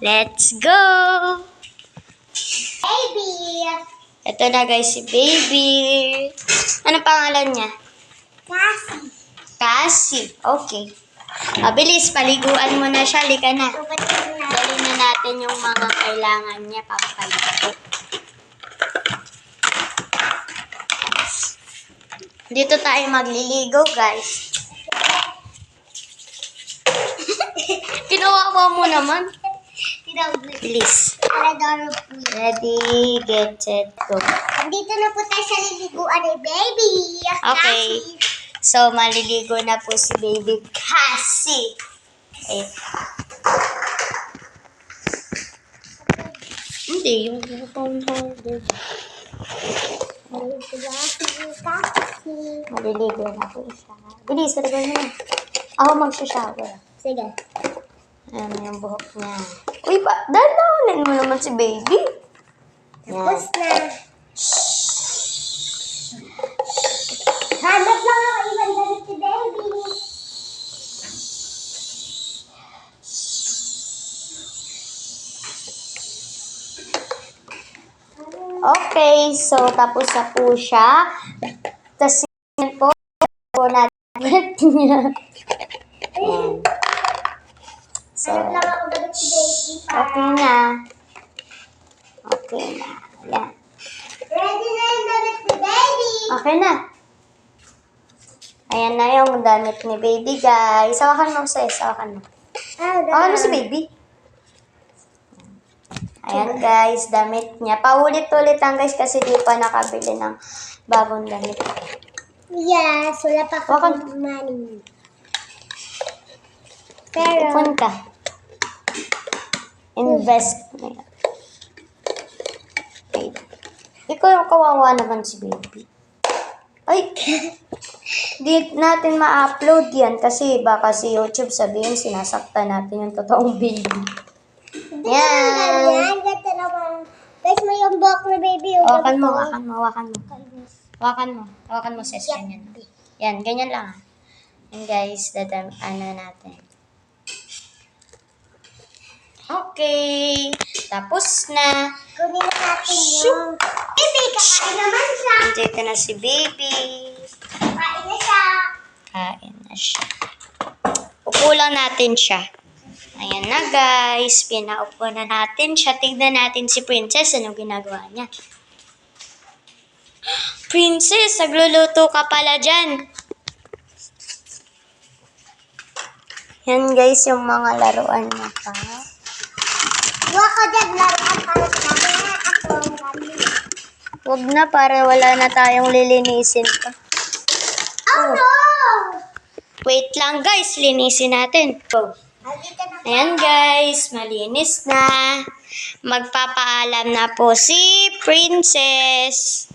Let's go! Baby! Ito na guys si Baby. Ano pangalan niya? Cassie. Cassie. Okay. Mabilis, paliguan mo na siya. Lika na. Tupatin na. Dali na natin yung mga kailangan niya papaligo. Dito tayo magliligo, guys. Kinuha mo naman. Bilis. Ready, get set, go. Andito na po tayo sa liliguan ni Baby. Okay. So, maliligo na po si Baby Cassie. Okay. Hindi, yung phone holder. Maliligo na po siya. Bilis, talaga na. Ako magsha-shower. Sige. Ayan yung buhok niya. Uy, dalawanin mo naman si Baby. Tapos na. Hanap lang ako ibang damit si Baby. Okay, so tapos na po siya. Tapos yun po natin niya. Ayan. So, Hanap lang ako damit si Baby. okay na. Okay na. Ayan. Ready na yung damit ni Baby. Okay na. Ayan na yung damit ni Baby, guys. Hawakan mo, sis. Hawakan mo. Hawakan mo si Baby. Ayan, guys. Damit niya. Paulit-ulit lang, guys, kasi di pa nakabili ng bagong damit. Yes, wala pa Hawakan. akong money. Pero, Ipon ka. Invest. Ayan. Okay. Ikaw yung kawawa naman si Baby. Ay! Di natin ma-upload yan kasi baka si YouTube sabihin sinasaktan natin yung totoong baby. Yan! yan, ganda naman. Guys, may yung buhok ni Baby. Yung Hawakan mo, ganito. hawakan mo, hawakan mo. Hawakan mo. Hawakan mo, sis. Ganyan. Yan, ganyan lang. Yan, guys. Ano natin. Okay. Tapos na. Kunin na natin yung... Baby, kakain naman siya. Dito na si Baby. Kain na siya. Kain na siya. Upo lang natin siya. Ayan na, guys. Pinaupo na natin siya. Tignan natin si Princess. Anong ginagawa niya? Princess, nagluluto ka pala dyan. Yan, guys, yung mga laruan niya pa. Huwag ko dyan, laruan para sa akin. Ako ang kami. Huwag na, para wala na tayong lilinisin pa. Oh, no! Wait lang, guys. Linisin natin. Go. Andito na. Ayan, guys. Malinis na. Magpapaalam na po si Princess.